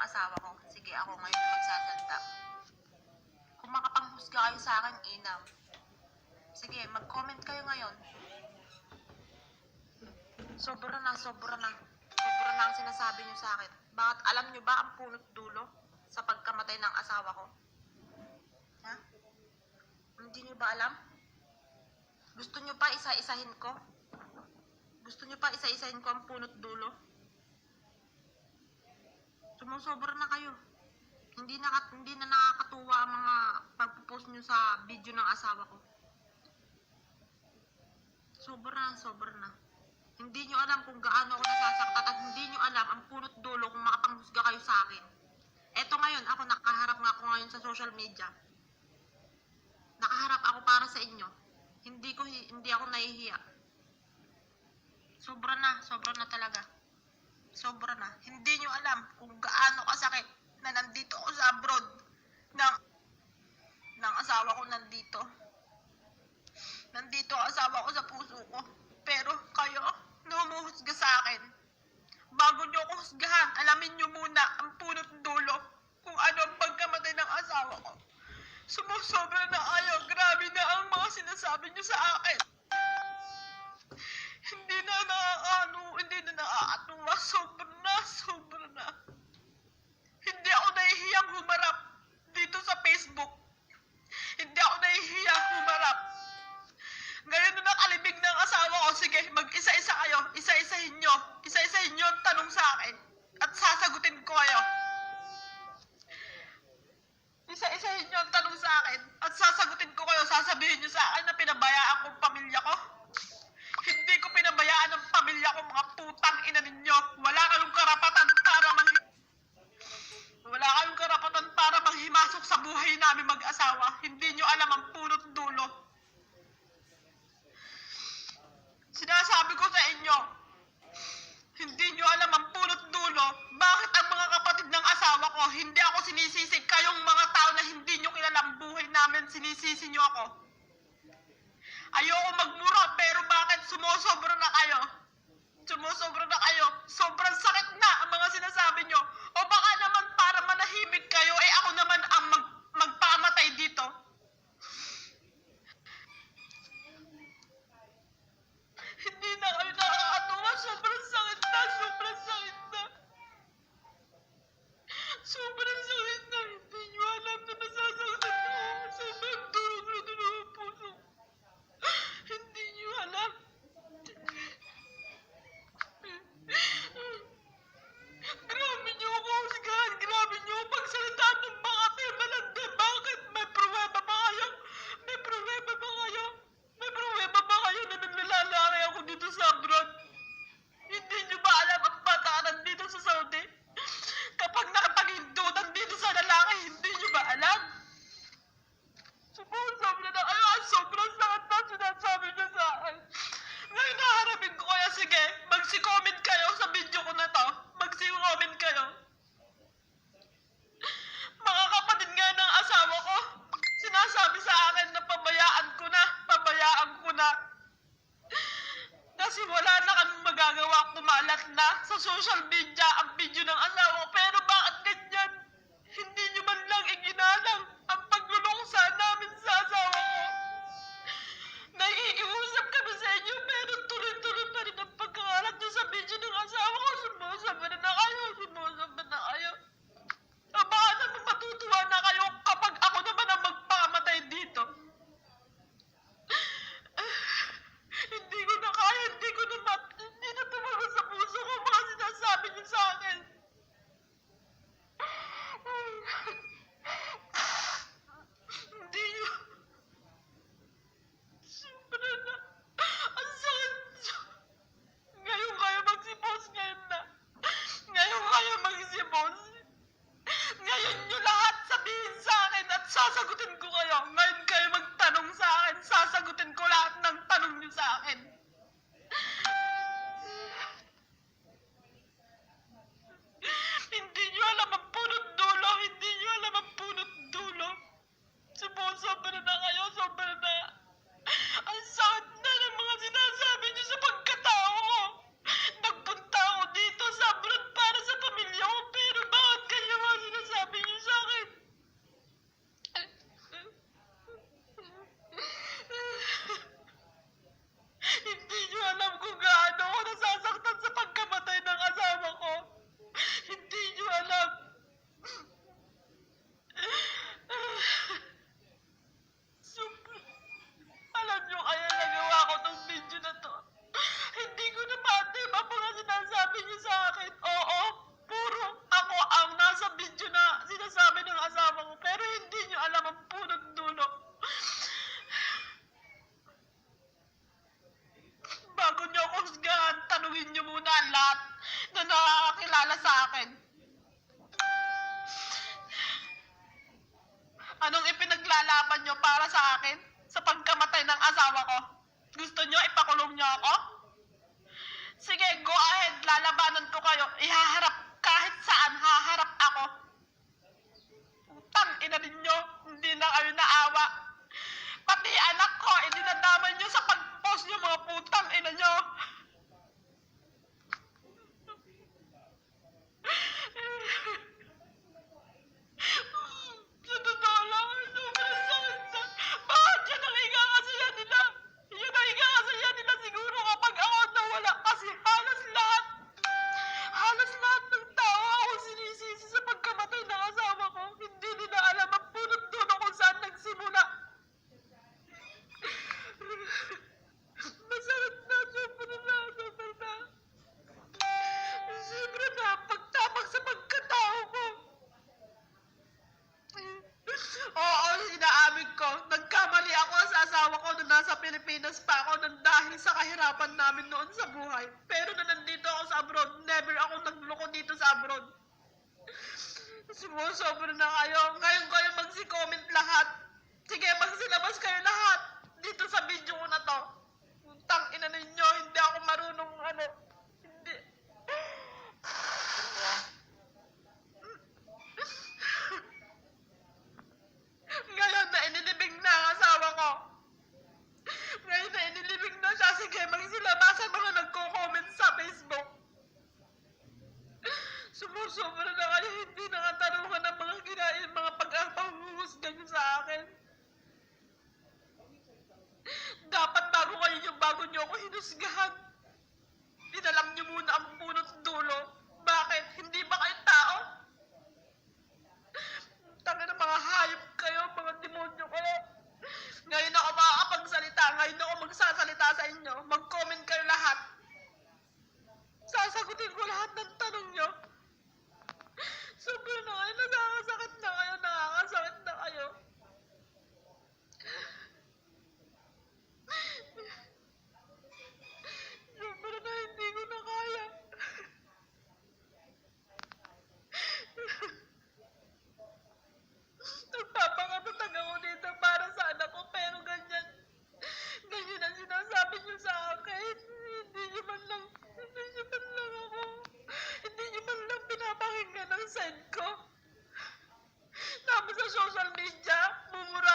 asawa ko. Sige, ako ngayon yung magsasalita. Kung makapanghusga kayo sa akin, inam. Sige, mag-comment kayo ngayon. Sobra na, sobra na. Sobra na ang sinasabi niyo sa akin. Bakit alam niyo ba ang punot dulo sa pagkamatay ng asawa ko? Ha? Hindi niyo ba alam? Gusto niyo pa isa-isahin ko? Gusto niyo pa isa-isahin ko ang punot dulo? Sumusobra na kayo. Hindi na nakakatuwa ang mga pagpo-post niyo sa video ng asawa ko. Sobra na. Hindi nyo alam kung gaano ako nasasaktan at hindi nyo alam ang punot dulo kung makapanghusga kayo sa akin. Eto ngayon, ako nakaharap nga ako ngayon sa social media. Nakaharap ako para sa inyo. Hindi ako nahihiya. Sobra na talaga. Sobra na. Hindi nyo alam kung gaano kasakit na nandito ako sa abroad ng asawa ko nandito. Nandito ang asawa ko sa puso ko. Pero kayo, humuhusga sa akin. Bago nyo ako husgahan, alamin nyo muna ang punot dulo kung ano ang pagkamatay ng asawa ko. Sumusobra na kayo. Grabe na ang mga sinasabi nyo sa akin. Hindi na nakakatuwa. Sobra na. Hindi ako nahihiyang humarap dito sa Facebook. Hindi ako nahihiyang humarap. Ngayon na nakalibig ng asawa ko, sige, mag-isa-isa kayo. Isa-isahin nyo ang tanong sa akin. At sasagutin ko kayo. Isa-isahin nyo ang tanong sa akin. At sasagutin ko kayo. Sasabihin nyo sa akin na pinabayaan ko ang pamilya ko. Hindi ko pinabayaan ang pamilya ko, mga putang ina ninyo. Wala kayong karapatan para manghimasok sa buhay namin mag-asawa. Hindi nyo alam ang punot dulo. Sinasabi ko sa inyo, hindi nyo alam ang punot dulo. Bakit ang mga kapatid ng asawa ko, hindi ako sinisisi. Kayong mga tao na hindi nyo kilala ang buhay namin, sinisisi nyo ako. Ayoko magmura, pero bakit sumusobra na kayo? Sobrang sakit na ang mga sinasabi nyo. O baka naman para manahimik kayo, ako naman ang magpamatay dito. Hindi na kayo nakakatuwa. Sobrang sakit na. Hindi nyo alam na nasasaktan na. Sobrang durog na durog ang puso. Hindi nyo alam. Grabe nyo ako husgahan. Grabe nyo ako pagsalitaan ng mga malandi. Bakit? May pruweba ba kayo? May pruweba ba kayo na naglalalaki ako dito sa abroad? Hindi nyo ba alam ang bataran dito sa Saudi? Kapag nakapag-hindutan dito sa lalaki, hindi nyo ba alam? Sobra na kayo. Sobrang sakit na sinasabi nyo sa akin. Ngayon naharapin ko kaya, sige, magsi-comment kayo sa video ko na to. Magsi-comment kayo. Mga kapatid nga ng asawa ko, sinasabi sa akin na pabayaan ko na. Kasi wala na kaming magagawa, kumalat na sa social media ang video ng asawa ko. Pero bakit ganyan? Hindi nyo man lang iginalang ang paglulungsa namin sa asawa ko. Nakikiusap kami sa inyo, pero tuloy-tuloy pa rin ang pagkakalat nyo sa video ng asawa ko. Sumusobra na kayo. O baka naman matutuwa na kayo kapag ako naman ang magpamatay dito. Hindi ko na kaya, hindi na tumagal sa puso ko mga sinasabi niyo sa akin. Hindi nyo. Sobra na. Ang sakit. Ngayon kayo magsipost, ngayon ang lahat na nakakakilala sa akin. Anong ipinaglalaban nyo para sa akin? Sa pagkamatay ng asawa ko? Gusto nyo ipakulong nyo ako? Sige, go ahead. Lalabanan ko kayo. Ihaharap kahit saan. Haharap ako. Putang ina ninyo. Hindi na kayo naawa. Pati anak ko, idinadamay nyo sa pag-post nyo, mga putang ina nyo. Sa totoo lang, sobrang sakit na. Bakit yun ang higa kasi yan nila? Yun ang higa kasi yan nila siguro kapag ako nawala. Kasi halos lahat ng tao ako sinisisi sa pagkamatay ng asawa ko. Hindi nila alam ang punot doon kung saan nagsimula. Masakit na, sobrang na. Sobrang na, pagtapak sa pagkatao ko. Oo, inaamin ko. Nagkamali ako sa asawa ko nung nasa Pilipinas pa ako nang dahil sa kahirapan namin noon sa buhay. Pero na nandito ako sa abroad, never ako nagloko dito sa abroad. Sumusobra na kayo. Ngayon kayo magsi-comment lahat. Sige, magsilabas kayo lahat. Dito sa video ko na to. Tang ina ninyo, hindi ako marunong Hindi. Ngayon na inilibing na ang asawa ko. Ngayon na inilibing na siya. Sige, magsilabasan mga nagko-comment sa Facebook. Sumusobra na kayo. Hindi nakatarungan ng mga kinain, mga pag-apahuhusga nyo sa akin. Dapat bago nyo ako hinusgahan. Inalam nyo muna ang